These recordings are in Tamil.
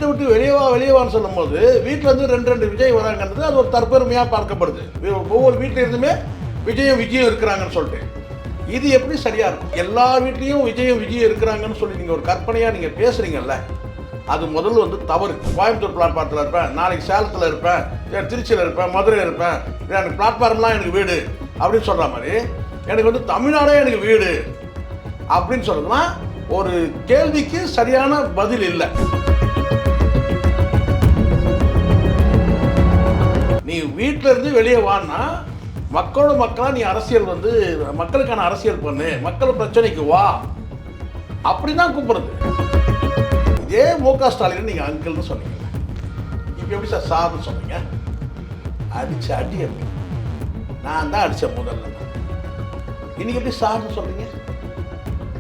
வீட்டை விட்டு வெளியேவான்னு சொல்லும்போது வீட்டிலேருந்து ரெண்டு விஜய் வராங்கன்றது அது ஒரு தற்பெருமையாக பார்க்கப்படுது. ஒவ்வொரு வீட்டில் இருந்துமே விஜயம் இருக்கிறாங்கன்னு சொல்லிட்டு இது எப்படி சரியாக இருக்கும்? எல்லா வீட்லேயும் விஜயம் இருக்கிறாங்கன்னு சொல்லி நீங்கள் ஒரு கற்பனையாக நீங்கள் பேசுகிறீங்கல்ல, அது முதல்ல வந்து தவறு. கோயம்புத்தூர் பிளாட்பாரத்தில் இருப்பேன், நாளைக்கு சேலத்தில் இருப்பேன், திருச்சியில் இருப்பேன், மதுரையில் இருப்பேன், எனக்கு பிளாட்ஃபார்ம்லாம் எனக்கு வீடு அப்படின்னு சொல்கிற மாதிரி எனக்கு வந்து தமிழ்நாடே எனக்கு வீடு அப்படின்னு சொல்கிறதுனா ஒரு கேள்விக்கு சரியான பதில் இல்லை. நீ வீட்டில இருந்து வெளியே வான்னா மக்களோட மக்களா நீ அரசியல் வந்து மக்களுக்கான அரசியல் பண்ணு, மக்கள் பிரச்சனைக்கு வா அப்படிதான் கூப்பிடுறது. இதே மு.க. ஸ்டாலின் நீங்க அங்கிள்னு சொன்னீங்க, இப்ப எப்படி சார்னு சொன்னீங்க? அடிச்ச அடி அப்படி நான் தான் அடிச்சேன் முதல்ல. இன்னைக்கு எப்படி சார்னு சொல்றீங்க?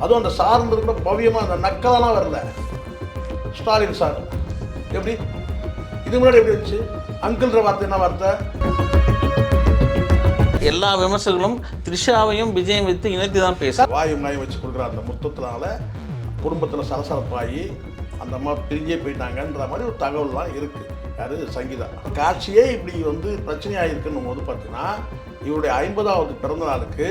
அதுவும் அந்த சார்ன்றது கூட பவியமா அந்த நக்கலெல்லாம் வரல. ஸ்டாலின் சார் எப்படி இது முன்னாடி எப்படி இருந்துச்சு? அங்கிள்ன்ற வார்த்தை என்ன வார்த்தை? எல்லா விமர்சகர்களும் த்ரிஷாவையும் விஜயம் வைத்து இணைத்து தான் பேச வாயு மாயம் வச்சு கொடுக்குற அந்த முத்தத்தினால குடும்பத்தில் சலசலப்பாகி அந்த அம்மா பிரிஞ்சே போயிட்டாங்கன்ற மாதிரி ஒரு தகவல்லாம் இருக்குது. யாரு? சங்கீதா. காட்சியே இப்படி வந்து பிரச்சனையாக இருக்குன்னும் போது பார்த்தீங்கன்னா இவருடைய 50வது பிறந்த நாளுக்கு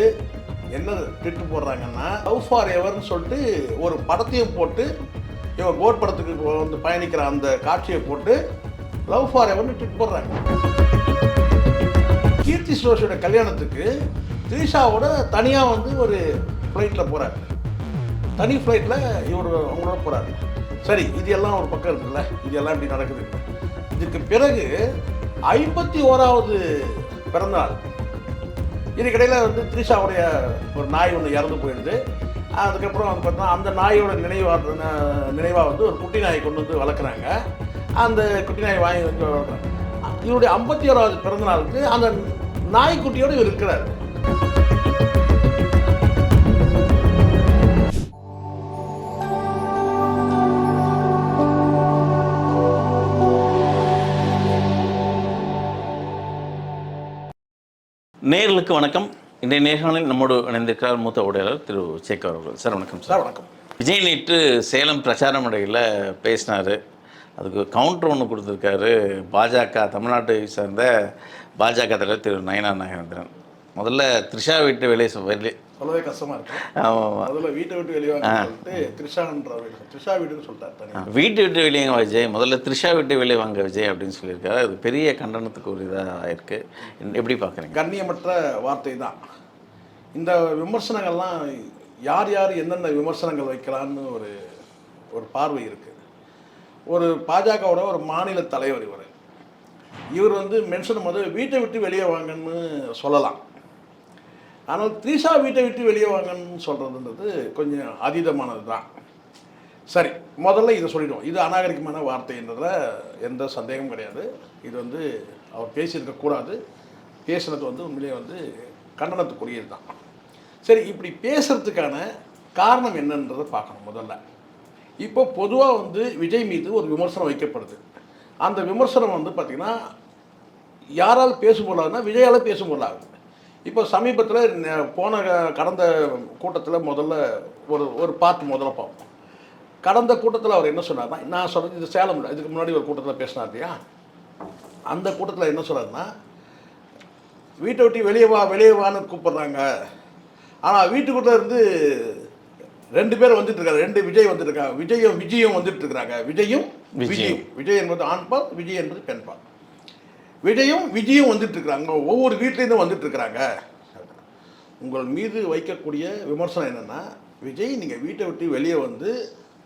என்ன ட்விட்டு போடுறாங்கன்னா லவ் ஃபார் எவர்னு சொல்லிட்டு ஒரு படத்தையும் போட்டு இவன் கோட் படத்துக்கு வந்து பயணிக்கிற அந்த காட்சியை போட்டு லவ் ஃபார் எவர்னு ட்விட் போடுறாங்க. கீர்த்தி சுரேஷோட கல்யாணத்துக்கு த்ரிஷாவோட தனியாக வந்து ஒரு ஃப்ளைட்டில் போகிறாரு, தனி ஃப்ளைட்டில் இவர் அவங்களோட போகிறாரு. சரி, இது எல்லாம் ஒரு பக்கம் இருக்குல்ல, இது எல்லாம் இப்படி நடக்குது. இதுக்கு பிறகு 51வது பிறந்தநாள் இதுக்கிடையில் வந்து த்ரிஷாவுடைய ஒரு நாய் ஒன்று இறந்து போயிடுது. அதுக்கப்புறம் வந்து பார்த்தோன்னா அந்த நாயோட நினைவாக வந்து ஒரு குட்டி நாயை கொண்டு வந்து வளர்க்குறாங்க. அந்த குட்டி நாயை வாங்கி வந்து வளர்க்குறாங்க. இவருடைய 51வது பிறந்த நாளுக்கு அந்த நாய்க்குட்டியோடு இவர் இருக்கிறார். நேயர்களுக்கு வணக்கம். இன்றைய நேர்காணலில் நம்மோடு இணைந்திருக்கிறார் மூத்த ஊழியர் திரு சேகர் அவர்கள். சார் வணக்கம். சார் வணக்கம். விஜய் நேற்று சேலம் பிரச்சார மேடையில் பேசினார். அதுக்கு கவுண்டர் ஒன்று கொடுத்துருக்காரு பாஜக, தமிழ்நாட்டை சேர்ந்த பாஜக தலைவர் திரு நயினார் நாகேந்திரன். முதல்ல த்ரிஷா வீட்டு வெளியே சொல்லவே கஷ்டமாக இருக்கு. ஆமாம், முதல்ல வீட்டை விட்டு வெளியே வாங்க த்ரிஷா வீட்டுன்னு சொல்லிட்டார். வீட்டு விட்டு வெளியே விஜய், முதல்ல த்ரிஷா விட்டு வெளியே வாங்க விஜய் அப்படின்னு சொல்லியிருக்காரு. அது பெரிய கண்டனத்துக்கு ஒரு இதாக ஆயிருக்கு. எப்படி பார்க்குறீங்க? கண்ணியமற்ற வார்த்தை தான். இந்த விமர்சனங்கள்லாம் யார் யார் எந்தெந்த விமர்சனங்கள் வைக்கலான்னு ஒரு பார்வை இருக்குது. ஒரு பாஜகவோட ஒரு மாநில தலைவர் இவர் வந்து மென்ஷன் போது வீட்டை விட்டு வெளியே வாங்கன்னு சொல்லலாம். ஆனால் த்ரிஷா வீட்டை விட்டு வெளியே வாங்கன்னு சொல்கிறதுன்றது கொஞ்சம் அதீதமானது தான். சரி, முதல்ல இதை சொல்லிடுவோம். இது அநாகரிகமான வார்த்தைன்றதில் எந்த சந்தேகமும் கிடையாது. இது வந்து அவர் பேசியிருக்கக்கூடாது. பேசுனது வந்து உண்மையிலே வந்து கண்டனத்துக்குரியது தான். சரி, இப்படி பேசுகிறதுக்கான காரணம் என்னன்றதை பார்க்கணும். முதல்ல இப்போ பொதுவாக வந்து விஜய் மீது ஒரு விமர்சனம் வைக்கப்படுது. அந்த விமர்சனம் வந்து பார்த்திங்கன்னா யாரால் பேசும்போதாதுன்னா விஜயால் பேசும்போதாகுது. இப்போ சமீபத்தில் கடந்த கூட்டத்தில் முதல்ல ஒரு பார்ட் முதல்ல பார்ப்போம். கடந்த கூட்டத்தில் அவர் என்ன சொன்னார்னா, நான் சொல்கிறது இது சேலம் இல்லை, இதுக்கு முன்னாடி ஒரு கூட்டத்தில் பேசினார் இல்லையா, அந்த கூட்டத்தில் என்ன சொன்னார்னா, வீட்டை விட்டு வெளியே வான்னு கூப்பிட்றாங்க, ஆனால் வீட்டுக்குள்ளே இருந்து 2 பேர் வந்துட்டு இருக்காங்க, 2 விஜய் வந்துட்டு இருக்காங்க, விஜயும் வந்துட்டு இருக்கிறாங்க. விஜய் என்பது ஆண்பால், விஜய் என்பது பெண்பால். விஜயும் வந்துட்டு இருக்கிறாங்க, ஒவ்வொரு வீட்லேருந்தும் வந்துட்டு இருக்கிறாங்க. உங்கள் மீது வைக்கக்கூடிய விமர்சனம் என்னென்னா, விஜய் நீங்கள் வீட்டை விட்டு வெளியே வந்து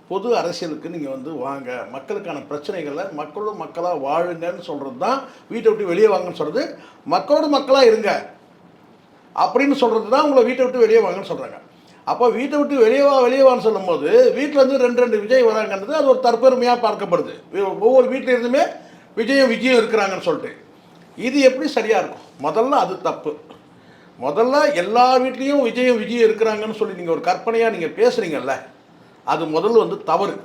பொது அரசியலுக்கு நீங்கள் வந்து வாங்க, மக்களுக்கான பிரச்சனைகளை மக்களோட மக்களாக வாழுங்கன்னு சொல்கிறது தான் வீட்டை விட்டு வெளியே வாங்கன்னு சொல்கிறது. மக்களோட மக்களாக இருங்க அப்படின்னு சொல்கிறது தான் உங்களை வீட்டை விட்டு வெளியே வாங்கன்னு சொல்கிறாங்க. அப்போ வீட்டை விட்டு வெளியேவான்னு சொல்லும்போது வீட்டிலேருந்து ரெண்டு விஜய் வராங்கன்றது அது ஒரு தற்பெருமையாக பார்க்கப்படுது. ஒவ்வொரு வீட்டில் இருந்துமே விஜயம் இருக்கிறாங்கன்னு சொல்லிட்டு இது எப்படி சரியாக இருக்கும்? முதல்ல அது தப்பு. முதல்ல எல்லா வீட்லேயும் விஜயம் இருக்கிறாங்கன்னு சொல்லி நீங்கள் ஒரு கற்பனையாக நீங்கள் பேசுகிறீங்கல்ல, அது முதல்ல வந்து தவறு.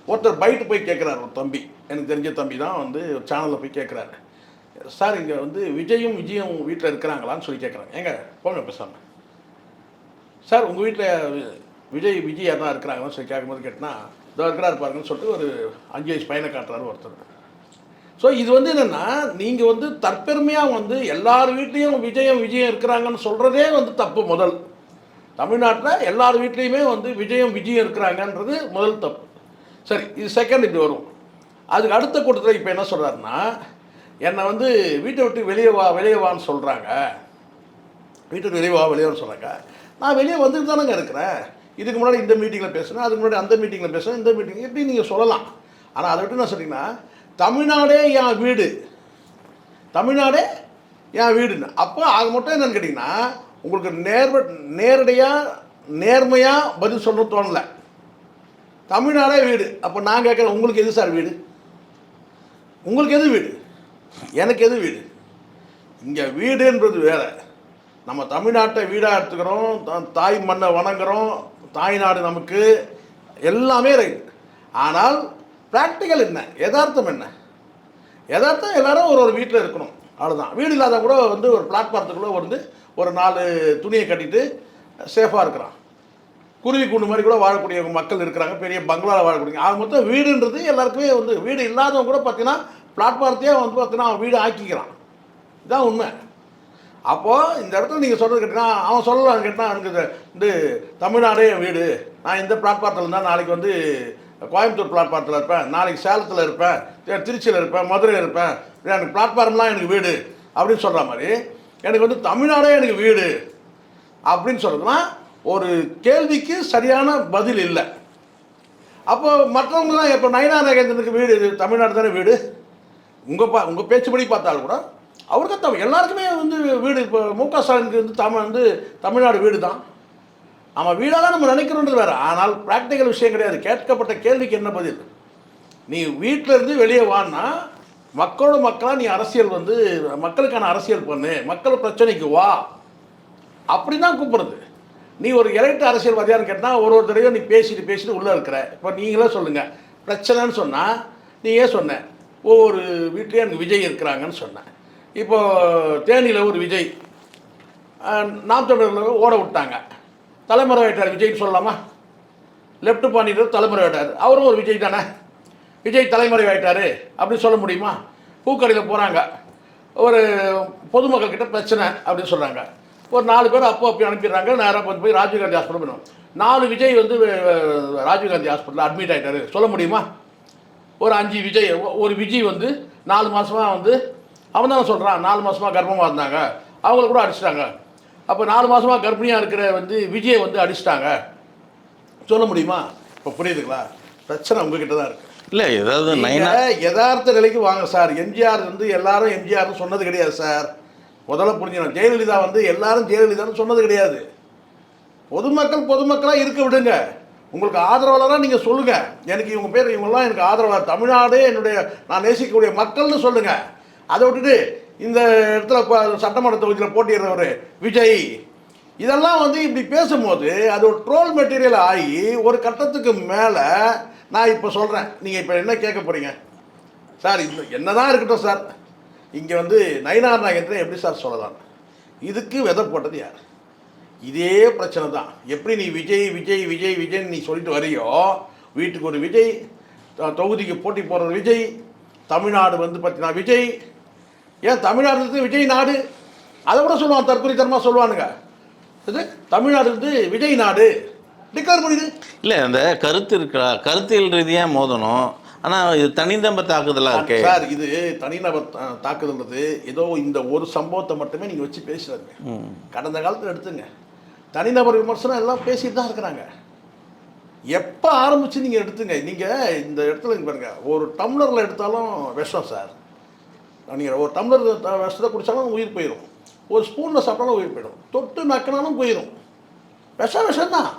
ஒருத்தர் பைட்டு போய் கேட்குறாரு, ஒரு தம்பி, எனக்கு தெரிஞ்ச தம்பி தான் வந்து ஒரு சேனலில் போய் கேட்குறாரு, சார் இங்கே வந்து விஜயும் வீட்டில் இருக்கிறாங்களான்னு சொல்லி கேட்குறாங்க. ஏங்க போங்க பேசாமல் சார், உங்கள் வீட்டில் விஜய் யார் தான் இருக்கிறாங்கன்னு சொல்லி கேட்கும்போது கேட்டால் இதோ இருக்கிறாரு பாருங்கன்னு சொல்லிட்டு ஒரு 5 வயசு பையனை காட்டுறாரு ஒருத்தர். ஸோ இது வந்து என்னென்னா, நீங்கள் வந்து தற்பெருமையாக வந்து எல்லார் வீட்லேயும் விஜயம் இருக்கிறாங்கன்னு சொல்கிறதே வந்து தப்பு. முதல் தமிழ்நாட்டில் எல்லார் வீட்லேயுமே வந்து விஜயம் இருக்கிறாங்கன்றது முதல் தப்பு. சரி, இது செகண்ட் இப்படி வரும். அதுக்கு அடுத்த கூட்டத்தில் இப்போ என்ன சொல்கிறாருன்னா, என்னை வந்து வீட்டை விட்டு வெளியே வான்னு சொல்கிறாங்க. வீட்டை விட்டு வெளியே வான்னு சொல்கிறாங்க. நான் வெளியே வந்துட்டு தானேங்க இருக்கிறேன். இதுக்கு முன்னாடி இந்த மீட்டிங்கில் பேசுனேன், அதுக்கு முன்னாடி அந்த மீட்டிங்கில் பேசுனேன், இந்த மீட்டிங் எப்படி நீங்கள் சொல்லலாம். ஆனால் அதை விட்டு என்ன சொல்கிறீங்கன்னா, தமிழ்நாடே என் வீடு, தமிழ்நாடே என் வீடுன்னு. அப்போ ஆக மட்டும் என்னென்னு கேட்டிங்கன்னா, உங்களுக்கு நேரடியாக நேர்மையாக பதில் சொல்ல தோணலை. தமிழ்நாடே வீடு. அப்போ நான் கேட்குறேன், உங்களுக்கு எது சார் வீடு? உங்களுக்கு எது வீடு? எனக்கு எது வீடு? இங்கே வீடுன்றது வேறு. நம்ம தமிழ்நாட்டை வீடாக எடுத்துக்கிறோம், தாய் மண்ணை வணங்குறோம், தாய்நாடு நமக்கு எல்லாமே ரைட். ஆனால் ப்ராக்டிக்கல் என்ன, யதார்த்தம் என்ன? யதார்த்தம் எல்லாரும் ஒரு வீட்டில் இருக்கணும், அவ்வளோதான். வீடு இல்லாத கூட வந்து ஒரு பிளாட்ஃபார்த்துக்குள்ளே வந்து ஒரு 4 துணியை கட்டிட்டு சேஃபாக இருக்கிறான். குருவி கூண்டு மாதிரி கூட வாழக்கூடிய மக்கள் இருக்கிறாங்க, பெரிய பங்களாவில் வாழக்கூடிய. ஆக மொத்தம் வீடுன்றது எல்லாருக்குமே வந்து, வீடு இல்லாதவங்க கூட பார்த்தீங்கன்னா பிளாட்ஃபார்த்தையே வந்து பார்த்தீங்கன்னா அவன் வீடு ஆக்கிக்கிறான். இதுதான் உண்மை. அப்போது இந்த இடத்துல நீங்கள் சொல்கிறது கேட்டிங்கன்னா, அவன் சொல்லலாம் கேட்டால், எனக்கு இந்த தமிழ்நாடே என் வீடு, நான் இந்த பிளாட்ஃபார்த்தில் இருந்தால் நாளைக்கு வந்து கோயம்புத்தூர் பிளாட்ஃபார்த்தில் இருப்பேன், நாளைக்கு சேலத்தில் இருப்பேன், திருச்சியில் இருப்பேன், மதுரையில் இருப்பேன், எனக்கு பிளாட்ஃபார்ம்லாம் எனக்கு வீடு அப்படின்னு சொல்கிற மாதிரி, எனக்கு வந்து தமிழ்நாடே எனக்கு வீடு அப்படின்னு சொல்கிறதுனா ஒரு கேள்விக்கு சரியான பதில் இல்லை. அப்போ மற்றவங்கலாம் இப்போ நயினா நாகேந்திரனுக்கு வீடு இது தமிழ்நாடு தானே வீடு. உங்கள் பேச்சுப்படி பார்த்தாலும் கூட அவருக்கு எல்லாருக்குமே வந்து வீடு. இப்போ மு.க. ஸ்டாலினுக்கு வந்து தமிழ்நாடு வீடு தான். நம்ம வீடாக தான் நம்ம நினைக்கிறோன்றது வேறு. ஆனால் ப்ராக்டிக்கல் விஷயம் கிடையாது. கேட்கப்பட்ட கேள்விக்கு என்ன பதில்? நீ வீட்டிலேருந்து வெளியே வான்னா மக்களோட மக்களாக நீ அரசியல் வந்து மக்களுக்கான அரசியல் பண்ணு, மக்கள் பிரச்சனைக்கு வா அப்படி தான் கூப்பிடுறது. நீ ஒரு எலைட்டு அரசியல்வாதியான்னு கேட்டால் ஒரு தடவையும் நீ பேசிட்டு உள்ளே இருக்கிற. இப்போ நீங்களே சொல்லுங்கள், பிரச்சனைன்னு சொன்னால் நீ ஏன் சொன்ன, ஒவ்வொரு வீட்லேயும் எனக்கு விஜய் இருக்கிறாங்கன்னு சொன்னேன். இப்போது தேனியில் ஒரு விஜய், நாம் தமிழர்கள் ஓட விட்டாங்க, தலைமுறை ஆகிட்டார் விஜய்னு சொல்லலாமா? லெஃப்ட் பண்ணிட்டு தலைமுறை ஆகிட்டார், அவரும் ஒரு விஜய் தானே. விஜய் தலைமுறை ஆகிட்டார் அப்படின்னு சொல்ல முடியுமா? பூக்கடையில் போகிறாங்க, ஒரு பொதுமக்கள்கிட்ட பிரச்சனை அப்படின்னு சொல்கிறாங்க, ஒரு 4 பேர் அப்போ அனுப்பிடுறாங்க, நேராக போய் ராஜீவ்காந்தி ஹாஸ்பிட்டல் பண்ணுவோம். 4 விஜய் வந்து ராஜீவ்காந்தி ஹாஸ்பிட்டலில் அட்மிட் ஆகிட்டாரு சொல்ல முடியுமா? ஒரு 5 விஜய், ஒரு விஜய் வந்து 4 மாதமாக வந்து அவன் தானே சொல்கிறான் 4 மாதமாக கர்ப்பமாக இருந்தாங்க, அவங்கள கூட அடிச்சிட்டாங்க. அப்போ 4 மாதமாக கர்ப்பிணியாக இருக்கிற வந்து விஜயை வந்து அடிச்சிட்டாங்க சொல்ல முடியுமா? இப்போ புரியுதுங்களா? பிரச்சனை உங்ககிட்ட தான் இருக்குது. இல்லை, ஏதாவது யதார்த்த நிலைக்கு வாங்க சார். எம்ஜிஆர் வந்து எல்லாரும் எம்ஜிஆர்னு சொன்னது கிடையாது சார். முதல்ல புரிஞ்சுக்கணும். ஜெயலலிதா வந்து எல்லாரும் ஜெயலலிதான்னு சொன்னது கிடையாது. பொதுமக்களாக இருக்க விடுங்க. உங்களுக்கு ஆதரவாளராக நீங்கள் சொல்லுங்கள், எனக்கு இவங்க பேர் இவங்கெல்லாம் எனக்கு ஆதரவாளர், தமிழ்நாடே என்னுடைய நான் நேசிக்கக்கூடிய மக்கள்னு சொல்லுங்கள். அதை விட்டுட்டு இந்த இடத்துல சட்டமன்ற தொகுதியில் போட்டியிடுறவர் விஜய் இதெல்லாம் வந்து இப்படி பேசும்போது அது ஒரு ட்ரோல் மெட்டீரியல் ஆகி ஒரு கட்டத்துக்கு மேலே நான் இப்போ சொல்கிறேன். நீங்கள் இப்போ என்ன கேட்க போகிறீங்க சார்? இது என்ன தான் இருக்கட்டும் சார், இங்கே வந்து நயினார் நாகேந்திரன் எப்படி சார் சொல்லலாம்? இதுக்கு விதை போட்டது யார்? இதே பிரச்சனை தான். எப்படி நீ விஜய் விஜய் விஜய் விஜய்ன்னு நீ சொல்லிட்டு வரையோ, வீட்டுக்கு ஒரு விஜய், தொகுதிக்கு போட்டி போடுற விஜய், தமிழ்நாடு வந்து பார்த்தீங்கன்னா விஜய், ஏன் தமிழ்நாடு இருந்து விஜய் நாடு அதை கூட சொல்லுவான், தற்கொலைத்தனமாக சொல்லுவானுங்க. இது தமிழ்நாடு வந்து விஜய் நாடு டிக்ளேர் பண்ணிடு. இல்லை, அந்த கருத்தியல் ரீதியாக மோதணும். ஆனால் இது தனிநபர் தாக்குதலாக இருக்கு சார். இது தனிநபர் தாக்குதல்ன்றது ஏதோ இந்த ஒரு சம்பவத்தை மட்டுமே நீங்கள் வச்சு பேசுகிறாங்க. கடந்த காலத்தில் எடுத்துங்க, தனிநபர் விமர்சனம் எல்லாம் பேசிட்டு தான் இருக்கிறாங்க. எப்போ ஆரம்பிச்சு நீங்கள் எடுத்துங்க. நீங்கள் இந்த இடத்துல பாருங்க, ஒரு டம்ளரில் எடுத்தாலும் விஷம் சார். நீங்கள் ஒரு டம்ளர் விஷத்தை குடித்தாலும் உயிர் போயிடும், ஒரு ஸ்பூனில் சாப்பிட்டாலும் உயிர் போயிடும், தொட்டு நக்கினாலும் போயிடும். விஷம்தான்.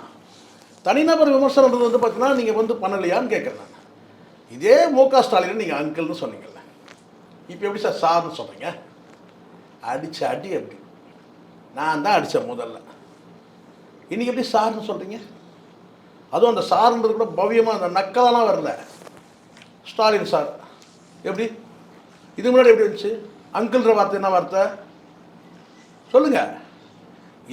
தனிநபர் விமர்சனன்றது வந்து பார்த்தீங்கன்னா நீங்கள் வந்து பண்ணலையான்னு கேட்குறேன் நான். இதே மு.க. ஸ்டாலின் நீங்கள் அங்கிள்னு சொன்னீங்கல்ல, இப்போ எப்படி சார் சார்னு சொல்கிறீங்க? அடித்த அடி அப்படி நான் தான் அடித்தேன் முதல்ல, இன்றைக்கி எப்படி சார்னு சொல்கிறீங்க? அதுவும் அந்த சார்ன்றது கூட பவ்யமாக அந்த நக்கலெல்லாம் வரல. ஸ்டாலின் சார் எப்படி? இதுக்கு முன்னாடி எப்படி இருந்துச்சு? அங்கிள்ன்ற வார்த்தை என்ன வார்த்தை சொல்லுங்கள்?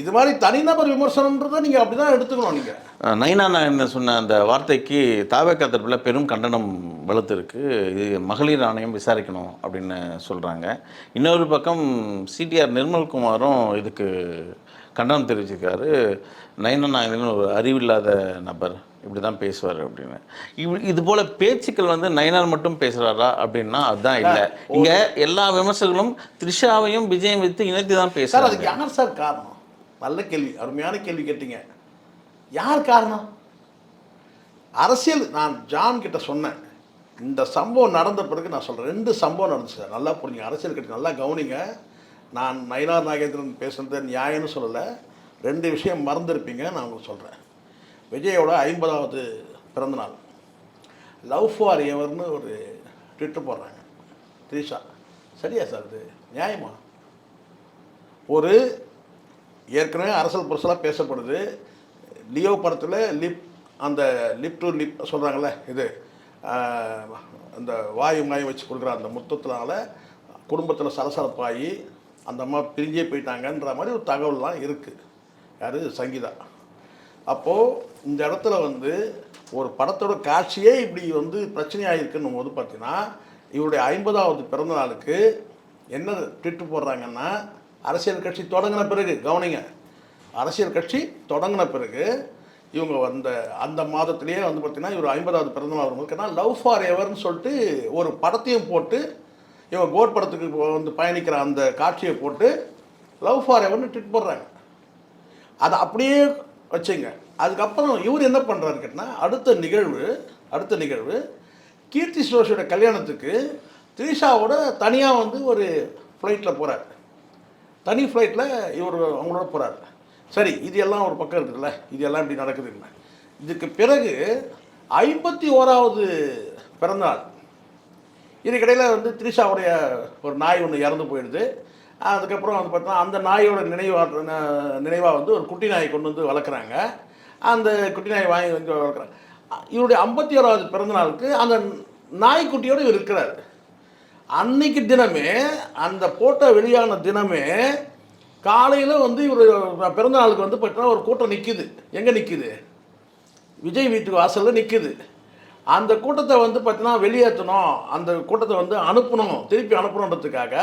இது மாதிரி தனிநபர் விமர்சனன்றதை நீங்கள் அப்படி தான் எடுத்துக்கணும். நீங்கள் நைனா நாயகன் சொன்ன அந்த வார்த்தைக்கு தாவேக்கா தரப்பில் பெரும் கண்டனம் வலுத்திருக்கு. இது மகளிர் ஆணையம் விசாரிக்கணும் அப்படின்னு சொல்கிறாங்க. இன்னொரு பக்கம் சிடிஆர் நிர்மல்குமாரும் இதுக்கு கண்டனம் தெரிவிச்சிருக்காரு. நைனா நாயகன் ஒரு அறிவில்லாத நபர், இப்படி தான் பேசுவார் அப்படின்னு. இது போல் பேச்சுக்கள் வந்து நயனார் மட்டும் பேசுகிறாரா அப்படின்னா அதுதான் இல்லை. இங்கே எல்லா விமர்சகர்களும் த்ரிஷாவையும் விஜயம் வைத்து இணைத்து தான் சார். பேசுகிறார். அதுக்கு யார் சார் காரணம்? நல்ல கேள்வி, அருமையான கேள்வி கேட்டீங்க. யார் காரணம்? அரசியல். நான் ஜான் கிட்ட சொன்னேன், இந்த சம்பவம் நடந்த பிறகு நான் சொல்கிறேன், 2 சம்பவம் நடந்துச்சு சார். நல்லா புரிஞ்சுங்க, அரசியல் கிட்ட நல்லா கவனிங்க. நான் நயினார் நாகேந்திரன் பேசுகிறது நியாயம்னு சொல்லலை. 2 விஷயம் மறந்துருப்பீங்க, நான் உங்களுக்கு சொல்கிறேன். விஜயோட 50வது பிறந்தநாள், லவ் ஃபார் எவர்னு ஒரு ட்விட்டர் போடுறாங்க த்ரிஷா. சரியா சார்? இது நியாயமா? ஒரு ஏற்கனவே அரசல் புரசலாக பேசப்படுது. லியோ படத்தில் அந்த லிப் டு லிப் சொல்கிறாங்களே, இது அந்த வாயு மாயம் வச்சு கொடுக்குற அந்த முத்தத்தினால குடும்பத்தில் சலசலப்பாகி அந்த அம்மா பிரிஞ்சே போயிட்டாங்கன்ற மாதிரி ஒரு தகவல்லாம் இருக்குது. யார்? சங்கீதா. அப்போது இந்த இடத்துல வந்து ஒரு படத்தோட காட்சியே இப்படி வந்து பிரச்சனையாக இருக்குன்னும் போது பார்த்தீங்கன்னா, இவருடைய 50வது பிறந்த நாளுக்கு என்ன ட்விட்டு போடுறாங்கன்னா, அரசியல் கட்சி தொடங்கின பிறகு, கவனிங்க, அரசியல் கட்சி தொடங்கின பிறகு இவங்க அந்த மாதத்திலேயே வந்து பார்த்திங்கன்னா இவர் 50வது பிறந்தநாள் வரும்போது லவ் ஃபார் எவர்னு சொல்லிட்டு ஒரு படத்தையும் போட்டு, இவங்க கோட் படத்துக்கு வந்து பயணிக்கிற அந்த காட்சியை போட்டு லவ் ஃபார் எவர்னு ட்விட் போடுறாங்க. அதை அப்படியே வச்சுங்க. அதுக்கப்புறம் இவர் என்ன பண்ணுறாரு கேட்டால், அடுத்த நிகழ்வு கீர்த்தி சுரேஷோட கல்யாணத்துக்கு த்ரிஷாவோட தனியாக வந்து ஒரு ஃப்ளைட்டில் போகிறார். தனி ஃப்ளைட்டில் இவர் அவங்களோட போகிறார். சரி, இது எல்லாம் ஒரு பக்கம் இருக்குதுல்ல, இது எல்லாம் இப்படி நடக்குதுங்க. இதுக்கு பிறகு 51வது பிறந்தநாள், இதுக்கிடையில் வந்து த்ரிஷாவுடைய ஒரு நாய் ஒன்று இறந்து போயிடுது. அதுக்கப்புறம் வந்து பார்த்தோன்னா அந்த நாயோட நினைவாக வந்து ஒரு குட்டி நாயை கொண்டு வந்து வளர்க்குறாங்க. அந்த குட்டி நாயை வாங்கி வந்து வளர்க்குறாங்க. இவருடைய 51வது பிறந்தநாளுக்கு அந்த நாய்க்குட்டியோடு இவர் இருக்கிறார். அன்னைக்கு தினமே, அந்த போட்டோ வெளியான தினமே காலையில் வந்து இவர் பிறந்தநாளுக்கு வந்து பார்த்தீங்கன்னா ஒரு கூட்டம் நிற்கிது. எங்கே நிற்கிது? விஜய் வீட்டுக்கு வாசலில் நிற்கிது. அந்த கூட்டத்தை வந்து பார்த்தீங்கன்னா வெளியேற்றணும், அந்த கூட்டத்தை வந்து அனுப்பணும், திருப்பி அனுப்பணுன்றதுக்காக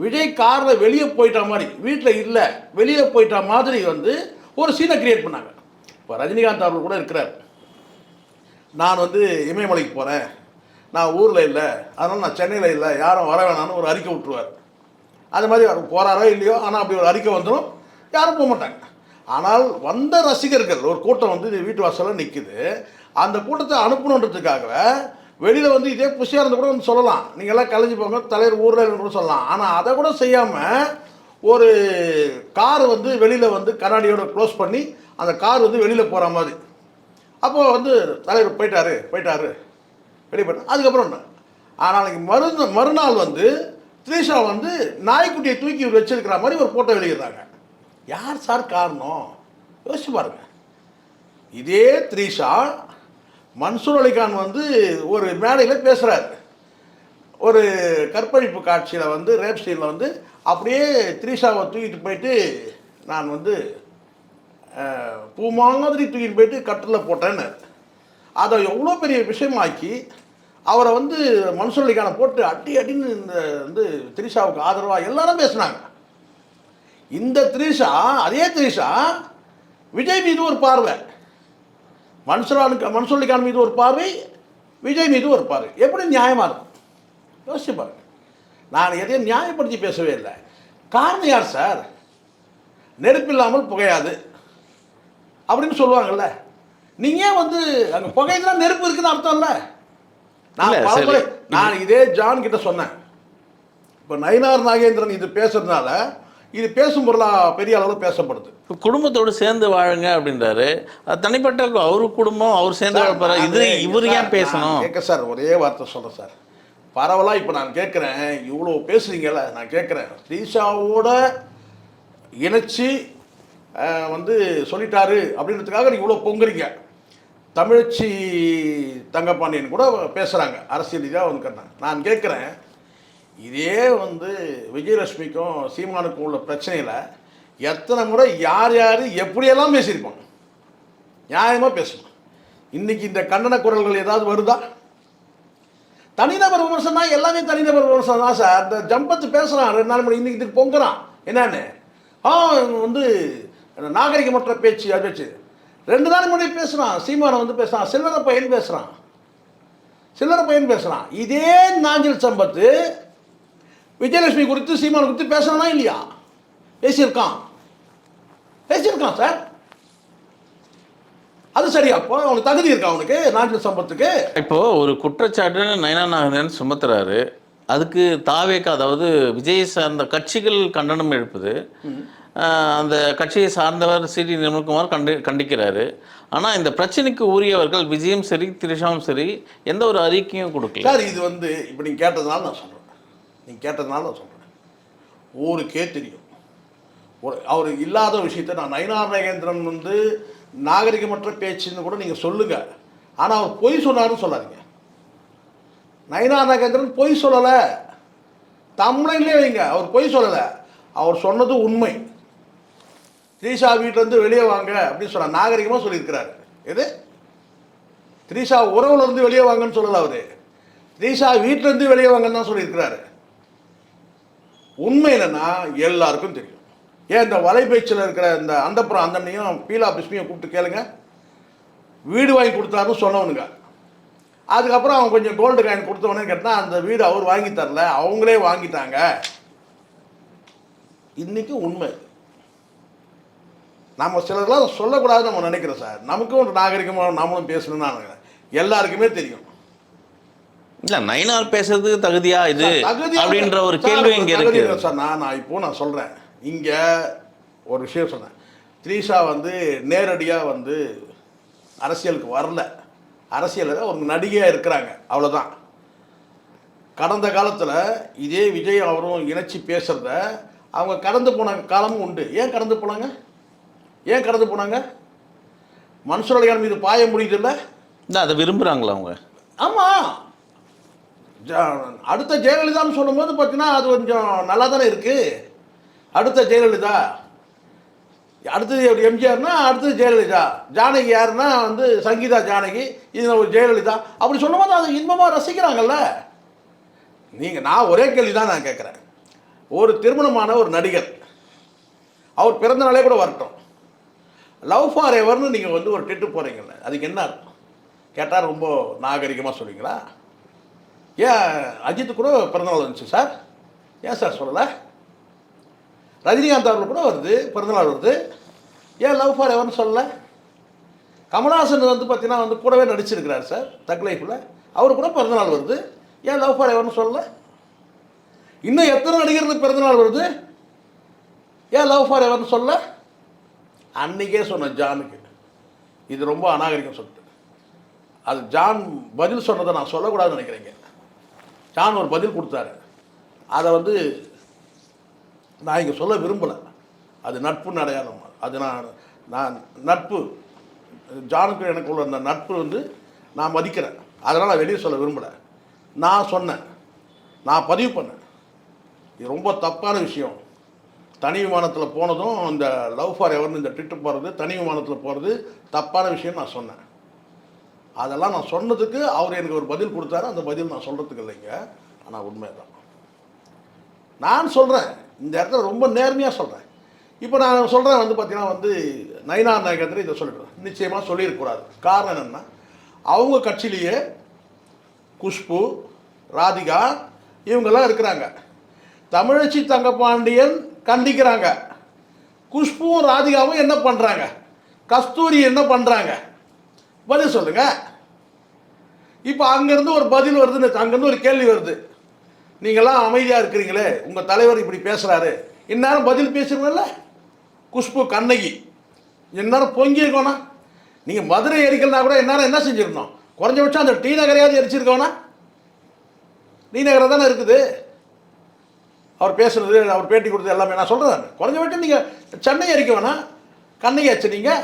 விஜய் காரில் வெளியே போயிட்ட மாதிரி, வீட்டில் இல்லை வெளியில் போயிட்ட மாதிரி வந்து ஒரு சீனை கிரியேட் பண்ணாங்க. இப்போ ரஜினிகாந்த் அவர்கள் கூட இருக்கிறார், நான் வந்து இமயமலைக்கு போகிறேன், நான் ஊரில் இல்லை, அதனால் நான் சென்னையில் இல்லை, யாரும் வர வேணான்னு ஒரு அறிக்கை விட்டுருவார். அது மாதிரி போகிறாரோ இல்லையோ, ஆனால் அப்படி ஒரு அறிக்கை வந்துடும், யாரும் போக மாட்டாங்க. ஆனால் வந்த ரசிகர்கள் ஒரு கூட்டம் வந்து வீட்டு வாசலில் நிற்குது. அந்த கூட்டத்தை அனுப்பணுன்றதுக்காக வெளியில் வந்து இதே புஷியாக இருந்து கூட வந்து சொல்லலாம், நீங்கள்லாம் கலைஞ்சி போங்க, தலைவர் ஊரில் கூட சொல்லலாம். ஆனால் அதை கூட செய்யாமல் ஒரு கார் வந்து வெளியில் வந்து கண்ணாடியோட க்ளோஸ் பண்ணி அந்த கார் வந்து வெளியில் போகிற மாதிரி. அப்போது வந்து தலைவர் போயிட்டாரு ரெடி பண்ண. அதுக்கப்புறம் என்ன? ஆனால் மறுநாள் வந்து த்ரிஷா வந்து நாய்க்குட்டியை தூக்கி வச்சிருக்கிற மாதிரி ஒரு ஃபோட்டோ வெளியிடுறாங்க. யார் சார் காரணம்? யோசிச்சு பாருங்க. இதே த்ரிஷா மன்சூர் அலிகான் வந்து ஒரு மேடையில் பேசுகிறார். ஒரு கற்பழிப்பு காட்சியில் வந்து ரேப் சீனில் வந்து அப்படியே த்ரிஷாவை தூக்கிட்டு போயிட்டு, நான் வந்து பூ மாதிரி தூக்கிட்டு போயிட்டு கட்டில் போட்டேன்னு அதை எவ்வளோ பெரிய விஷயமாக்கி அவரை வந்து மன்சூர் அலிகானை போட்டு அடின்னு இந்த வந்து த்ரிஷாவுக்கு ஆதரவாக எல்லாரும் பேசினாங்க. இந்த த்ரிஷா, அதே த்ரிஷா விஜய் மீது ஒரு பார்வை, மன்சூர் அலிகான் மீது ஒரு பார்வை, விஜய் மீது ஒரு பார்வை. எப்படி நியாயமாக இருக்கும்? யோசிச்சு பாருங்க. நான் எதையும் நியாயப்படுத்தி பேசவே இல்லை. காரணம் யார் சார்? நெருப்பில்லாமல் புகையாது அப்படின்னு சொல்லுவாங்கல்ல. நீங்கள் வந்து அங்கே புகையதுனா நெருப்பு இருக்குன்னு அர்த்தம் இல்லை. நான் இதே ஜான் கிட்ட சொன்னேன். இப்போ நயினார் நாகேந்திரன் இது பேசுறதுனால இது பேசும் பொருளாக பெரிய அளவில் பேசப்படுது. குடும்பத்தோடு சேர்ந்து வாழுங்க அப்படின்றாரு. அது தனிப்பட்ட அவரு குடும்பம், அவர் சேர்ந்து வாழ இது இவர் ஏன் பேசணும்? கேட்க சார், ஒரே வார்த்தை சொல்கிறேன் சார். பரவலாக இப்போ நான் கேட்குறேன், இவ்வளோ பேசுறீங்கல்ல, நான் கேட்குறேன், த்ரிஷாவோட இணைச்சி வந்து சொல்லிட்டாரு அப்படின்றதுக்காக நீங்கள் இவ்வளோ பொங்குறீங்க. தமிழச்சி தங்கப்பாண்டியன் கூட பேசுகிறாங்க அரசியல் இதாக வந்து. நான் கேட்குறேன், இதே வந்து விஜயலட்சுமிக்கும் சீமானுக்கும் உள்ள பிரச்சனையில் எத்தனை முறை யார் யார் எப்படியெல்லாம் பேசியிருப்பாங்க, நியாயமாக பேசணும். இன்னைக்கு இந்த கண்டன குரல்கள் ஏதாவது வருதா? தனிநபர் விமர்சனம் எல்லாமே தனிநபர் விமர்சனம் தான் சார். இந்த ஜம்பத்து பேசுகிறான் 2 நாள் மணி, இன்னைக்கு இதுக்கு பொங்குறான் என்னன்னு. வந்து நாகரிகமற்ற பேச்சு அது வச்சு 2 நாள் முன்னாடி பேசுகிறான். சீமானை வந்து பேசுகிறான், சில்லறை பையன் பேசுகிறான், சில்லறை பையன் பேசுகிறான். இதே நாஞ்சில் சம்பத்து விஜயலட்சுமி குறித்து சீமானை குறித்து பேசுறானா இல்லையா? பேசியிருக்கான், பேசியிருக்கான் சார். அது சரியா? அப்போ அவனுக்கு தகுதி இருக்கா? அவனுக்கு நாஞ்சில் சம்பத்துக்கு இப்போ ஒரு குற்றச்சாட்டு நயனா நாகேந்திரன் சுமத்துறாரு, அதுக்கு தாவேக்கா அதாவது விஜய் சார்ந்த கட்சிகள் கண்டனம் எழுப்புது. அந்த கட்சியை சார்ந்தவர் சிடி நிர்மல்குமார் கண்டிக்கிறாரு. ஆனால் இந்த பிரச்சனைக்கு உரியவர்கள் விஜயும் சரி திரிஷாவும் சரி எந்த ஒரு அறிக்கையும் கொடுக்கல சார். இது வந்து இப்போ நீங்கள் கேட்டதுனால நான் சொல்கிறேன், நீங்கள் கேட்டதுனால நான் சொல்கிறேன். ஊருக்கே தெரியும் அவர் இல்லாத விஷயத்தை. நான் நயினார் நாகேந்திரன் வந்து நாகரிகமற்ற பேச்சுன்னு கூட நீங்கள் சொல்லுங்கள், ஆனால் அவர் பொய் சொன்னார்னு சொல்லாதீங்க. நயினார் நாகேந்திரன் பொய் சொல்லலை, தமிழ்லேயே வைங்க, அவர் பொய் சொல்லலை, அவர் சொன்னது உண்மை. திரிஷா வீட்டிலேருந்து வெளியே வாங்க அப்படின்னு சொன்னார், நாகரிகமாக சொல்லியிருக்கிறாரு. எது திரிஷா உறவுலேருந்து வெளியே வாங்கன்னு சொல்லலை அவர், திரிஷா வீட்டிலேருந்து வெளியே வாங்கன்னு தான் சொல்லியிருக்கிறாரு. உண்மை என்னன்னா எல்லாருக்கும் தெரியும். ஏன் இந்த வலைபேச்சில் இருக்கிற இந்த அந்தப்புறம் அந்தண்ணையும் பீலா பிஸ்மியை கூப்பிட்டு கேளுங்க, வீடு வாங்கி கொடுத்தாருன்னு சொன்னவனுங்க. அதுக்கப்புறம் அவன் கொஞ்சம் கோல்டு காயின் கொடுத்தவனே கேட்டால் அந்த வீடு அவர் வாங்கி தரல, அவங்களே வாங்கிட்டாங்க. இன்னைக்கு உண்மை. நம்ம சிலர்லாம் சொல்லக்கூடாதுன்னு நம்ம நினைக்கிறோம் சார். நமக்கும் ஒரு நாகரிகமாக நம்மளும் பேசணும்னு நான் எல்லாருக்குமே தெரியும். இல்லை நயினார் பேசுறதுக்கு தகுதியா இது அப்படின்ற ஒரு கேள்வி இங்கே இருக்கு சார். நான் இப்போ சொல்கிறேன், இங்கே ஒரு விஷயம் சொன்னேன். திரிஷா வந்து நேரடியாக வந்து அரசியலுக்கு வரல, அரசியலில் ஒரு நடிகையாக இருக்கிறாங்க, அவ்வளோதான். கடந்த காலத்தில் இதே விஜய் அவரும் இணைச்சி பேசுகிறத அவங்க கடந்து போன காலமும் உண்டு. ஏன் கடந்து போனாங்க? ஏன் கடந்து போனாங்க? மனுஷருடைய மீது பாய முடியுது இல்லை, அதை விரும்புகிறாங்களா அவங்க? ஆமாம். அடுத்த ஜெயலலிதான்னு சொல்லும்போது பார்த்தீங்கன்னா அது கொஞ்சம் நல்லா தானே இருக்குது. அடுத்த ஜெயலலிதா, அடுத்தது எம்ஜிஆர்னா அடுத்தது ஜெயலலிதா, ஜானகி யாருன்னா வந்து சங்கீதா ஜானகி, இது ஒரு ஜெயலலிதா அப்படி சொல்லும்போது அது இன்பமாக ரசிக்கிறாங்கல்ல. நான் ஒரே கேள்வி தான் நான் கேட்குறேன். ஒரு திருமணமான ஒரு நடிகர், அவர் பிறந்த நாளே கூட வரட்டும், லவ் ஃபார் எவர்னு நீங்கள் வந்து ஒரு ட்விட்டு போகிறீங்கல்ல, அதுக்கு என்ன அர்த்தம் கேட்டால் ரொம்ப நாகரிகமாக சொல்லுவீங்களா? ஏன் அஜித்து கூட பிறந்தநாள் வந்துச்சு சார், ஏன் சார் சொல்லலை? ரஜினிகாந்த் அவர்கள் கூட வருது, பிறந்தநாள் வருது, ஏன் லவ் ஃபார் எவர்னு சொல்லலை? கமல்ஹாசன் வந்து பார்த்தீங்கன்னா வந்து கூடவே நடிச்சிருக்கிறார் சார் தக் லைஃப்பில், அவர் கூட பிறந்தநாள் வருது, ஏன் லவ் ஃபார் எவர்னு சொல்லலை? இன்னும் எத்தனை நடிகர்களுக்கு பிறந்தநாள் வருது, ஏன் லவ் ஃபார் எவர்னு சொல்லலை? அன்றைக்கே சொன்ன ஜானுக்கு இது ரொம்ப அநாகரிகம் சொல்லிட்டு, அது ஜான் பதில் சொன்னதை நான் சொல்லக்கூடாதுன்னு நினைக்கிறேங்க. ஜான் ஒரு பதில் கொடுத்தாரு, அதை வந்து நான் இங்கே சொல்ல விரும்பலை. அது நட்புன்னு அடையாளம். அது நான் நட்பு, ஜானுக்கு எனக்கு உள்ள அந்த நட்பு வந்து நான் மதிக்கிறேன், அதனால் நான் வெளியே சொல்ல விரும்பலை. நான் சொன்னேன், நான் பதிவு பண்ணேன், இது ரொம்ப தப்பான விஷயம். தனி விமானத்தில் போனதும் இந்த லவ் ஃபார் எவர்னு இந்த ட்விட்டு போகிறது, தனி விமானத்தில் போகிறது தப்பான விஷயம் நான் சொன்னேன். அதெல்லாம் நான் சொன்னதுக்கு அவர் எனக்கு ஒரு பதில் கொடுத்தாரு. அந்த பதில் நான் சொல்கிறதுக்கு இல்லைங்க, ஆனால் உண்மை தான் நான் சொல்கிறேன். இந்த இடத்துல ரொம்ப நேர்மையாக சொல்கிறேன். இப்போ நான் சொல்கிறேன் வந்து பார்த்தீங்கன்னா வந்து நயினார் நாகேந்திரன் இதை சொல்லிடுறேன், நிச்சயமாக சொல்லியிருக்கூடாது. காரணம் என்னென்னா அவங்க கட்சியிலேயே குஷ்பு, ராதிகா இவங்கெல்லாம் இருக்கிறாங்க. தமிழச்சி தங்கப்பாண்டியன் கண்டிக்கிறாங்க, குஷ்புவும் ராதிகாவும் என்ன பண்ணுறாங்க, கஸ்தூரி என்ன பண்ணுறாங்க, பதில் சொல்லுங்க. இப்போ அங்கேருந்து ஒரு பதில் வருதுன்னு, அங்கேருந்து ஒரு கேள்வி வருது, நீங்களாம் அமைதியாக இருக்கிறீங்களே, உங்கள் தலைவர் இப்படி பேசுகிறாரு, இந்நேரம் பதில் பேசுகிறீங்கள. குஷ்பு கண்ணகி இந்நேரம் பொங்கியிருக்கோண்ணா, நீங்கள் மதுரை எரிக்கலனா கூட இந்நேரம் என்ன செஞ்சுருந்தோம், குறைஞ்சபட்சம் அந்த டி நகரையாவது எரிச்சிருக்கோண்ணா. டி நகரை தானே இருக்குது அவர் பேசுகிறது, அவர் பேட்டி கொடுத்தது எல்லாமே. நான் சொல்கிறேன், குறைஞ்சபட்சம் நீங்கள் சென்னை எரிக்க வேணாம், கண்ணகி ஆச்சு, நீங்கள்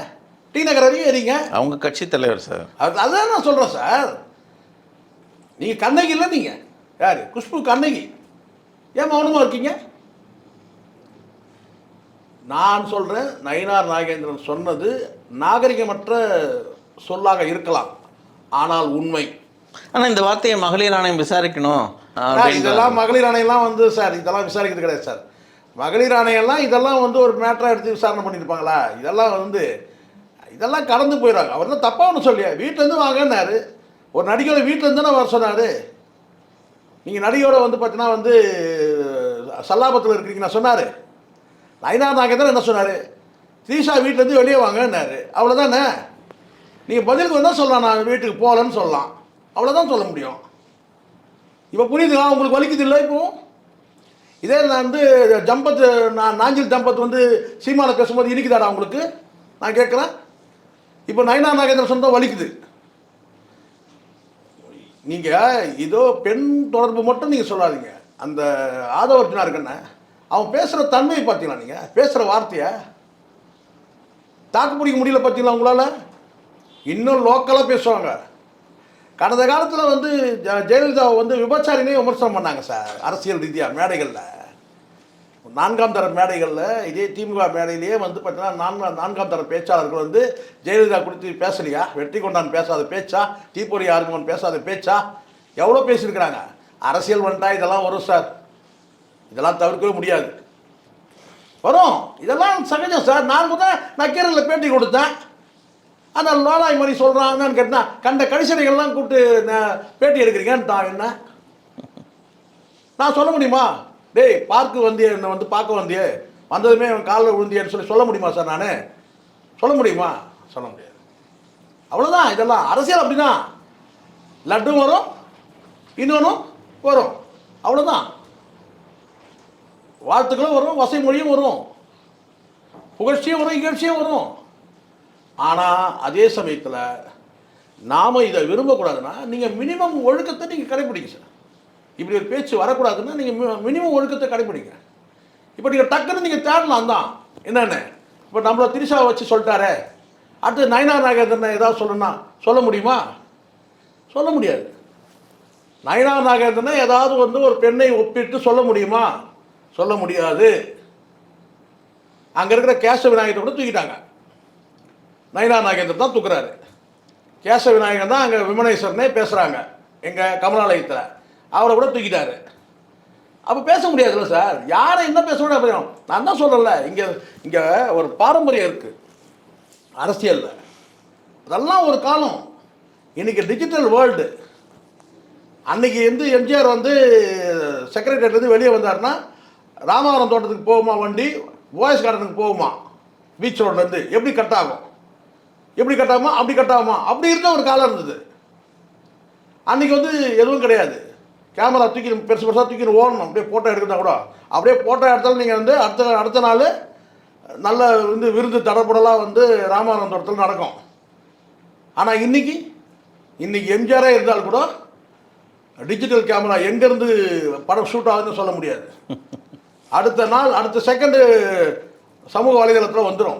டி நகர் வரையும் எரிங்க. அவங்க கட்சி தலைவர் சார், அதுதான் நான் சொல்கிறேன் சார். நீங்கள் கண்ணகி இல்லை, நீங்கள் யார், குஷ்பு கண்ணகி, ஏன் மௌனமாக இருக்கீங்க? நான் சொல்கிறேன், நயினார் நாகேந்திரன் சொன்னது நாகரிகமற்ற சொல்லாக இருக்கலாம், ஆனால் உண்மை. ஆனால் இந்த வார்த்தையை மகளிர் ஆணையம் விசாரிக்கணும் இதெல்லாம் மகளிர் ஆணையெல்லாம் வந்து சார் இதெல்லாம் விசாரிக்கிறது கிடையாது சார். மகளிர் ஆணையெல்லாம் இதெல்லாம் வந்து ஒரு மேட்டராக எடுத்து விசாரணை பண்ணியிருப்பாங்களா? இதெல்லாம் கடந்து போயிடுறாங்க. அவர் தான் தப்பாக ஒன்று சொல்லியா, வீட்டிலேருந்து வாங்கினாரு. ஒரு நடிகையோட வீட்டிலேருந்து தானே வர சொன்னார். நீங்கள் நடிகையோட வந்து பார்த்தீங்கன்னா வந்து சல்லாபத்தில் இருக்கிறீங்கன்னு சொன்னார். நயினார் நாகேந்திரன் என்ன சொன்னார்? த்ரீஷா வீட்டிலேருந்து வெளியே வாங்கினாரு. அவ்வளோதானே. நீங்கள் பதிலுக்கு வந்தால் சொல்லலாம், நான் வீட்டுக்கு போகலன்னு சொல்லலாம், அவ்வளோதான் சொல்ல முடியும். இப்போ புரியுதுங்களா? உங்களுக்கு வலிக்குது இல்லை? இப்போ இதே நான் வந்து ஜம்பத் நாஞ்சில் ஜம்பத் வந்து சீமாவில் பேசும்போது இனிக்குதாடா உங்களுக்கு? நான் கேட்குறேன். இப்போ நயினார் நாகேந்திரன் சொந்தம் வலிக்குது. நீங்கள் இதோ பெண் தொடர்பு மட்டும் நீங்கள் சொல்லாதீங்க. அந்த ஆதவர்ஜனா இருக்குன்னு அவன் பேசுகிற தன்மையை பார்த்தீங்களா? நீங்கள் பேசுகிற வார்த்தையை தாக்கு பிடிக்க முடியல பார்த்தீங்களா உங்களால்? இன்னும் லோக்கலாக பேசுவாங்க. கடந்த காலத்தில் வந்து ஜெயலலிதாவை வந்து விபச்சாரினே விமர்சனம் பண்ணாங்க சார், அரசியல் ரீதியாக மேடைகளில், 4ஆம் தர மேடைகளில். இதே திமுக மேடையிலேயே வந்து பார்த்தீங்கன்னா 4ஆம் தர பேச்சாளர்கள் வந்து ஜெயலலிதா குறித்து பேசலையா, வெற்றி கொண்டான் பேசாத பேச்சா, தீப்பொறி ஆர்வம் பேசாத பேச்சா, எவ்வளோ பேசியிருக்கிறாங்க. அரசியல் வந்துட்டா இதெல்லாம் வரும் சார், இதெல்லாம் தவிர்க்கவே முடியாது, வரும். இதெல்லாம் சகஜம் சார். நான் கூட நக்கீரனில் பேட்டி கொடுத்தேன். ஆனால் லோலாய் மாதிரி சொல்கிறாங்கன்னு கேட்டால் கண்ட கடிசடைகள்லாம் கூப்பிட்டு பேட்டி எடுக்கிறீங்கன்னு என்ன நான் சொல்ல முடியுமா? டேய் பார்க்கு வந்தியே, என்னை வந்து பார்க்க வந்தியே, வந்ததுமே காலில் விழுந்தியேன்னு சொல்ல முடியுமா சார்? நான் சொல்ல முடியுமா? சொல்ல முடியாது. அவ்வளோதான். இதெல்லாம் அரசியல் அப்படிதான். லட்டும் வரும், இன்னொன்றும் வரும், அவ்வளோதான். வாழ்த்துக்களும் வரும், வசை மொழியும் வரும், புகழ்ச்சியும் வரும், இகழ்ச்சியும் வரும். ஆனால் அதே சமயத்தில் நாம் இதை விரும்பக்கூடாதுன்னா நீங்கள் மினிமம் ஒழுக்கத்தை நீங்கள் கடைப்பிடிங்க சார். இப்படி ஒரு பேச்சு வரக்கூடாதுன்னா நீங்கள் மினிமம் ஒழுக்கத்தை கடைப்பிடிங்க. இப்போ நீங்கள் டக்குன்னு நீங்கள் தேடலாம் தான் என்னென்னு. இப்போ நம்மளை திரிஷாவை வச்சு சொல்லிட்டாரே, அடுத்து நயினார் நாகேந்திரனை ஏதாவது சொல்லணும்னா சொல்ல முடியுமா? சொல்ல முடியாது. நயினார் நாகேந்திரனை ஏதாவது வந்து ஒரு பெண்ணை ஒப்பிட்டு சொல்ல முடியுமா? சொல்ல முடியாது. அங்கே இருக்கிற கேசவ விநாயகத்தை கூட தூக்கிட்டாங்க. நயினார் நாகேந்திரன் தான் தூக்குறாரு. கேசவ விநாயகன் தான் அங்கே விமனேஸ்வரனே பேசுகிறாங்க எங்கள் கமலாலயத்தில், அவரை கூட தூக்கிட்டாரு. அப்போ பேச முடியாதுல்ல சார். யாரை என்ன பேசணும்? நான் தான் சொல்லலை, இங்கே ஒரு பாரம்பரியம் இருக்குது அரசியலில். அதெல்லாம் ஒரு காலம். இன்றைக்கி டிஜிட்டல் வேர்ல்டு. அன்றைக்கி வந்து எம்ஜிஆர் வந்து செக்ரட்டரியேட்லேருந்து வெளியே வந்தார்னா ராமநாதபுரம் தோட்டத்துக்கு போகுமா வண்டி, போயஸ் கார்டனுக்கு போகுமா பீச் ரோட்லேருந்து, எப்படி கட் ஆகும், எப்படி கட்டாகுமா, அப்படி கட்டாகுமா, அப்படி இருக்க ஒரு காலம் இருந்தது. அன்றைக்கி வந்து எதுவும் கிடையாது. கேமரா தூக்கி பெருசு பெருசாக தூக்கி ஓடணும். அப்படியே ஃபோட்டோ எடுக்கிறதா கூட அப்படியே ஃபோட்டோ எடுத்தாலும் நீங்கள் வந்து அடுத்த நாள் நல்ல வந்து விருது தடப்படலாம் வந்து ராமநாதபுரம் தோட்டத்தில் நடக்கும். ஆனால் இன்றைக்கி எம்ஜிஆரே இருந்தால் கூட டிஜிட்டல் கேமரா எங்கேருந்து படம் ஷூட் ஆகுதுன்னு சொல்ல முடியாது. அடுத்த நாள் அடுத்த செகண்டு சமூக வலைதளத்தில் வந்துடும்.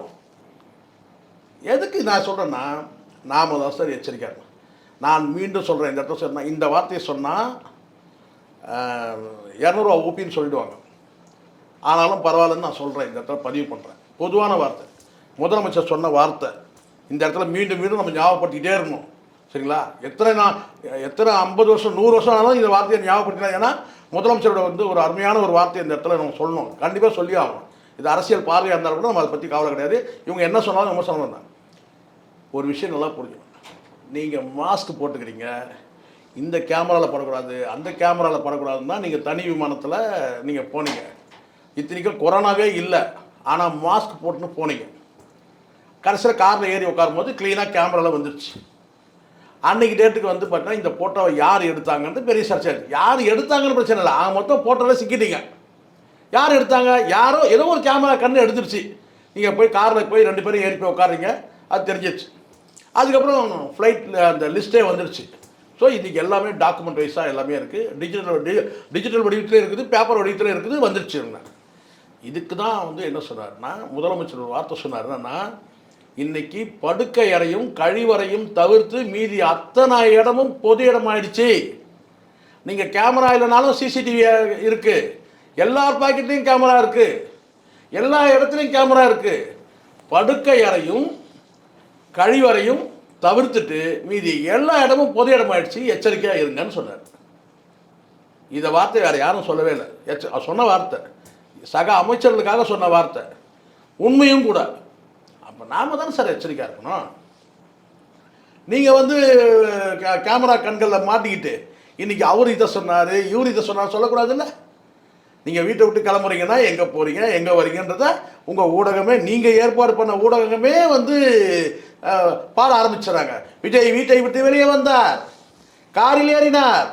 எதுக்கு நான் சொல்கிறேன்னா, நாம் தான் சார் எச்சரிக்கையாக இருக்கும். நான் மீண்டும் சொல்கிறேன், இந்த இடத்துல சொன்னால் இந்த வார்த்தையை சொன்னால் 200 ஊப்பின்னு சொல்லிடுவாங்க. ஆனாலும் பரவாயில்லன்னு நான் சொல்கிறேன், இந்த இடத்துல பதிவு பண்ணுறேன். பொதுவான வார்த்தை, முதலமைச்சர் சொன்ன வார்த்தை. இந்த இடத்துல மீண்டும் மீண்டும் நம்ம ஞாபகப்படுத்திக்கிட்டே இருக்கணும். சரிங்களா? எத்தனை 50 வருஷம் 100 வருஷம் ஆனாலும் இந்த வார்த்தையை ஞாபகப்படுத்தினா, ஏன்னா முதலமைச்சரோட வந்து ஒரு அருமையான ஒரு வார்த்தை இந்த இடத்துல நம்ம சொல்லணும், கண்டிப்பாக சொல்லி ஆகணும். இது அரசியல் பார்வையாக இருந்தாலும் கூட நம்ம அதை பற்றி கவலை கிடையாது. இவங்க என்ன சொன்னாலும் விமர்சனம் தான். ஒரு விஷயம் நல்லா புரிஞ்சுக்கணும். நீங்கள் மாஸ்க் போட்டுக்கிறீங்க, இந்த கேமராவில் படக்கூடாது, அந்த கேமராவில் படக்கூடாதுன்னு தான் நீங்கள் தனி விமானத்தில் நீங்கள் போனீங்க. இத்தனைக்கும் கொரோனாவே இல்லை, ஆனால் மாஸ்க் போட்டுன்னு போனீங்க. கடைசியில் காரில் ஏறி உட்காரும்போது க்ளீனாக கேமராவில் வந்துடுச்சு. அன்றைக்கி டேட்டுக்கு வந்து பார்த்தீங்கன்னா இந்த ஃபோட்டோவை யார் எடுத்தாங்கன்றது பெரிய சர்ச்சை. யார் எடுத்தாங்கன்னு பிரச்சனை இல்லை, மொத்தம் ஃபோட்டோவில் சிக்கிட்டீங்க. யார் எடுத்தாங்க? யாரோ ஏதோ ஒரு கேமரா கண்ணு எடுத்துருச்சு. நீங்கள் போய் காரில் போய் 2 பேரும் ஏறி போய் உட்காருங்க, அது தெரிஞ்சிடுச்சு. அதுக்கப்புறம் ஃப்ளைட்டில் அந்த லிஸ்ட்டே வந்துடுச்சு. ஸோ இன்றைக்கி எல்லாமே டாக்குமெண்ட் வைஸாக எல்லாமே இருக்குது. டிஜிட்டல் வடிவத்திலே இருக்குது, பேப்பர் வடிவத்திலே இருக்குது, வந்துடுச்சுங்க. இதுக்கு தான் வந்து என்ன சொன்னார்னா, முதலமைச்சர் ஒரு வார்த்தை சொன்னார். என்னன்னா, இன்றைக்கி படுக்கை அறையும் கழிவறையும் தவிர்த்து மீதி அத்தனை இடமும் பொது இடம் ஆயிடுச்சு. நீங்கள் கேமரா இல்லைனாலும் சிசிடிவி இருக்குது, எல்லார் பாக்கெட்லேயும் கேமரா இருக்குது. எல்லா இடத்துலையும் கேமரா இருக்கு. படுக்கை அறையும் கழிவறையும் தவிர்த்துட்டு மீதி எல்லா இடமும் பொது இடமாயிடுச்சு, எச்சரிக்கையாக இருங்கன்னு சொன்னார். இதை வார்த்தை வேறு யாரும் சொல்லவே இல்லை. சொன்ன வார்த்தை சக அமைச்சர்களுக்காக சொன்ன வார்த்தை, உண்மையும் கூட. அப்போ நாம தானே சார் எச்சரிக்கையாக இருக்கணும். நீங்கள் வந்து கேமரா கண்களில் மாட்டிக்கிட்டு இன்றைக்கி அவர் இதை சொன்னார் இவர் இதை சொன்னார் சொல்லக்கூடாதுல்ல. நீங்கள் வீட்டை விட்டு கிளம்புறீங்கன்னா எங்கே போகிறீங்க எங்கே வரீங்கன்றத உங்கள் ஊடகமே, நீங்கள் ஏற்பாடு பண்ண ஊடகமே வந்து பாட ஆரம்பிச்சிடறாங்க. விஜய் வீட்டை விட்டு வெளியே வந்தார், காரில் ஏறினார்,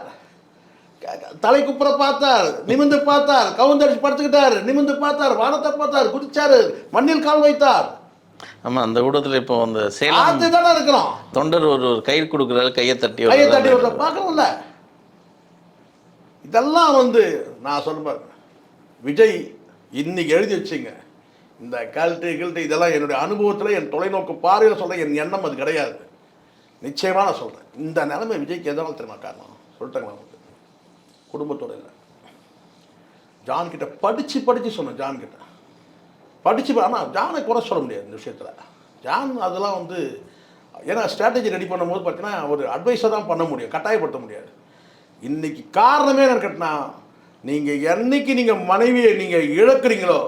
தலை குப்புற பார்த்தார், நிமிந்து பார்த்தார், கவுந்தடிச்சு படுத்துக்கிட்டார், நிமிந்து பார்த்தார், வானத்தை பார்த்தார், குதிச்சார், மண்ணில் கால் வைத்தார். ஆமாம், அந்த ஊடகத்தில் இப்போ அந்த சேலம் தானே இருக்கிறோம். தொண்டர் ஒரு கை கொடுக்குறாரு, கையை தட்டி பார்க்கணும்ல. இதெல்லாம் வந்து நான் சொல்லுவேன், விஜய் இன்னைக்கு எழுதி வச்சுங்க. இந்த கல்ட்டு இதெல்லாம் என்னுடைய அனுபவத்தில், என் தொலைநோக்கு பார்வையில் சொல்கிறேன், என் எண்ணம் அது கிடையாது. நிச்சயமாக நான் சொல்கிறேன், இந்த நிலைமை விஜய்க்கு எதனால் தெரியுமா காரணம் சொல்லிட்டாங்க. நமக்கு குடும்பத்தோடு இல்லை. ஜான்கிட்ட படித்து சொன்னேன். ஜான்கிட்ட படித்து, ஆனால் ஜானை குறை சொல்ல முடியாது இந்த விஷயத்தில். ஜான் அதெல்லாம் வந்து ஏன்னா ஸ்ட்ராட்டஜி ரெடி பண்ணும்போது பார்த்தீங்கன்னா ஒரு அட்வைஸை தான் பண்ண முடியும், கட்டாயப்படுத்த முடியாது. இன்றைக்கி காரணமே என்ன கேட்டினா, நீங்கள் என்னைக்கு நீங்கள் மனைவியை நீங்கள் இழக்கிறீங்களோ,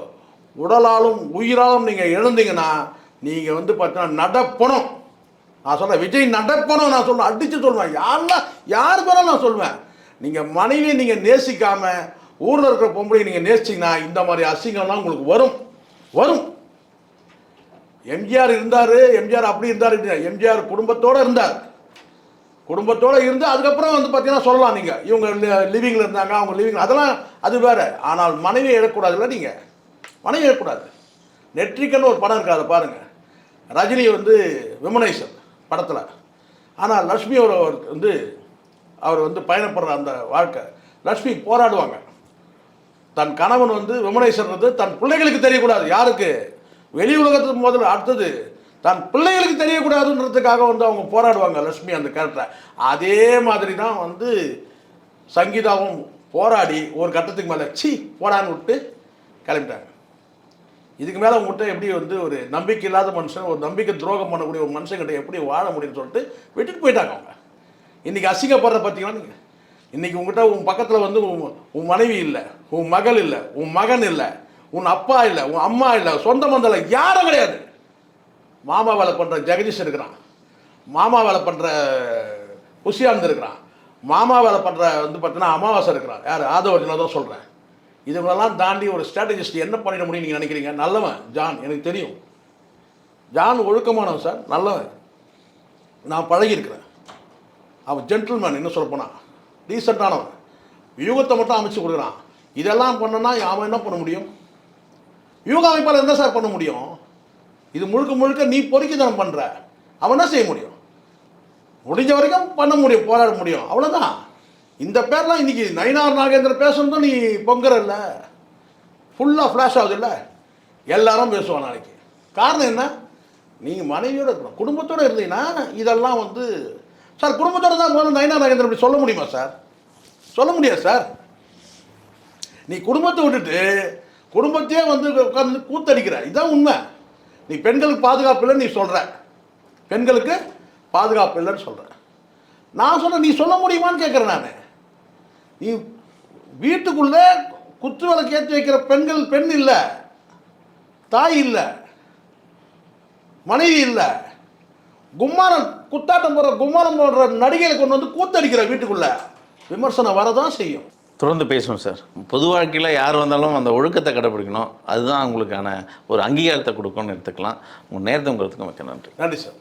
உடலாலும் உயிராலும் நீங்கள் இழந்தீங்கன்னா நீங்கள் வந்து பார்த்தீங்கன்னா நடப்பணும். நான் சொல்கிறேன், விஜய் நடப்பணும். நான் சொல்லுவேன், அடித்து சொல்லுவேன், யார் பேரும் நான் சொல்லுவேன். நீங்கள் மனைவியை நீங்கள் நேசிக்காமல் ஊரில் இருக்கிற பொம்பளை நீங்கள் நேசிச்சிங்கன்னா இந்த மாதிரி அசிங்கம்லாம் உங்களுக்கு வரும். எம்ஜிஆர் இருந்தார், எம்ஜிஆர் அப்படி இருந்தார். எம்ஜிஆர் குடும்பத்தோடு இருந்தார். குடும்பத்தோடு இருந்து அதுக்கப்புறம் வந்து பார்த்தீங்கன்னா சொல்லலாம், நீங்கள் இவங்க லிவிங்கில் இருந்தாங்க, அவங்க லிவிங், அதெல்லாம் அது வேறு. ஆனால் மனைவியை இழக்கூடாதுல்ல. நீங்கள் மனைவி இழக்கூடாது. நெட்ரிக்கன்னு ஒரு படம் இருக்குது, அதை பாருங்கள். ரஜினி வந்து விமனேசன் படத்தில். ஆனால் லக்ஷ்மி அவர் வந்து பயணப்படுற அந்த வாழ்க்கை, லக்ஷ்மி போராடுவாங்க. தன் கணவன் வந்து விமனேசன் வந்து தன் பிள்ளைகளுக்கு தெரியக்கூடாது. யாருக்கு? வெளி உலகத்துக்கு முதல்ல. அடுத்தது தன் பிள்ளைகளுக்கு தெரியக்கூடாதுன்றதுக்காக வந்து அவங்க போராடுவாங்க, லக்ஷ்மி அந்த கேரக்டரை. அதே மாதிரி தான் வந்து சங்கீதாவும் போராடி ஒரு கட்டத்துக்கு மேலே போடான்னு விட்டு கிளம்பிட்டாங்க. இதுக்கு மேலே உங்கள்கிட்ட எப்படி வந்து ஒரு நம்பிக்கை இல்லாத மனுஷன், ஒரு நம்பிக்கை துரோகம் பண்ணக்கூடிய ஒரு மனுஷங்கிட்ட எப்படி வாழ முடியும்னு சொல்லிட்டு விட்டுட்டு போயிட்டாங்க அவங்க. இன்றைக்கி அசிங்கப்படுற பார்த்தீங்கன்னா, நீங்கள் இன்றைக்கி உங்கள்கிட்ட உன் பக்கத்தில் வந்து உன் மனைவி இல்லை, உன் மகள் இல்லை, உன் மகன் இல்லை, உன் அப்பா இல்லை, உன் அம்மா இல்லை, சொந்த பந்தம் இல்லை, யாரும் கிடையாது. மாமா வேலை பண்ணுற ஜெகதீஷ் இருக்கிறான், மாமா வேலை பண்ணுற புஷியானந்த் இருக்கிறான், மாமா வேலை பண்ணுற வந்து பார்த்தீங்கன்னா அமாவாசை இருக்கிறான். யார்? ஆதவர்ஜனை தான் சொல்கிறேன். இதுங்களெல்லாம் தாண்டி ஒரு ஸ்ட்ராட்டஜிஸ்ட் என்ன பண்ணிட முடியும் நீங்கள் நினைக்கிறீங்க? நல்லவன் ஜான், எனக்கு தெரியும். ஜான் ஒழுக்கமானவன் சார், நல்லவன். நான் பழகியிருக்கிறேன். அவன் ஜென்டில்மேன், இன்னும் சொல்லப்போனான் டீசெண்டானவன். வியூகத்தை மட்டும் அமைச்சு கொடுக்குறான். இதெல்லாம் பண்ணனா அவன் என்ன பண்ண முடியும்? வியூக அமைப்பால் என்ன சார் பண்ண முடியும்? இது முழுக்க நீ பொறுக்கித்தனம் பண்ணுற. அவன் என்ன செய்ய முடியும்? முடிஞ்ச வரைக்கும் பண்ண முடியும், போராட முடியும், அவ்வளோதான். இந்த பேர்லாம் இன்றைக்கி நயினார் நாகேந்திரன் பேசணும் நீ பொங்குற இல்லை, ஃபுல்லாக ஃப்ளாஷ் ஆகுது இல்லை, எல்லாரும் பேசுவான் நாளைக்கு. காரணம் என்ன? நீங்கள் மனைவியோடு இருக்கணும், குடும்பத்தோடு இருந்தீங்கன்னா இதெல்லாம் வந்து சார் குடும்பத்தோடு தான் முதல்ல நயினார் நாகேந்திரன் இப்படி சொல்ல முடியுமா சார்? சொல்ல முடியாது சார். நீ குடும்பத்தை விட்டுட்டு குடும்பத்தையே வந்து உட்காந்து கூத்தடிக்கிற, இதுதான் உண்மை. நீ பெண்களுக்கு பாதுகாப்பு இல்லைன்னு நீ சொல்கிற, பெண்களுக்கு பாதுகாப்பு இல்லைன்னு சொல்கிற. நான் சொல்கிறேன், நீ சொல்ல முடியுமான்னு கேட்குறேன் நான். நீ வீட்டுக்குள்ளே குத்து விளக்கு ஏற்றி வைக்கிற பெண் இல்லை, தாய் இல்லை, மனைவி இல்லை, கும்மாரம் குத்தாட்டம் போடுற கும்மாரம் போடுற நடிகையை கொண்டு வந்து கூத்தடிக்கிற வீட்டுக்குள்ளே விமர்சனம் வரதான் செய்யும். தொடர்ந்து பேசுவோம் சார். பொது வாழ்க்கையில் யார் வந்தாலும் அந்த ஒழுக்கத்தை கடைப்பிடிக்கணும், அதுதான் உங்களுக்கான ஒரு அங்கீகாரத்தை கொடுக்கணும்னு எடுத்துக்கலாம். உங்கள் நேரத்தை உங்களுக்கு மிக்க நன்றி. நன்றி சார்.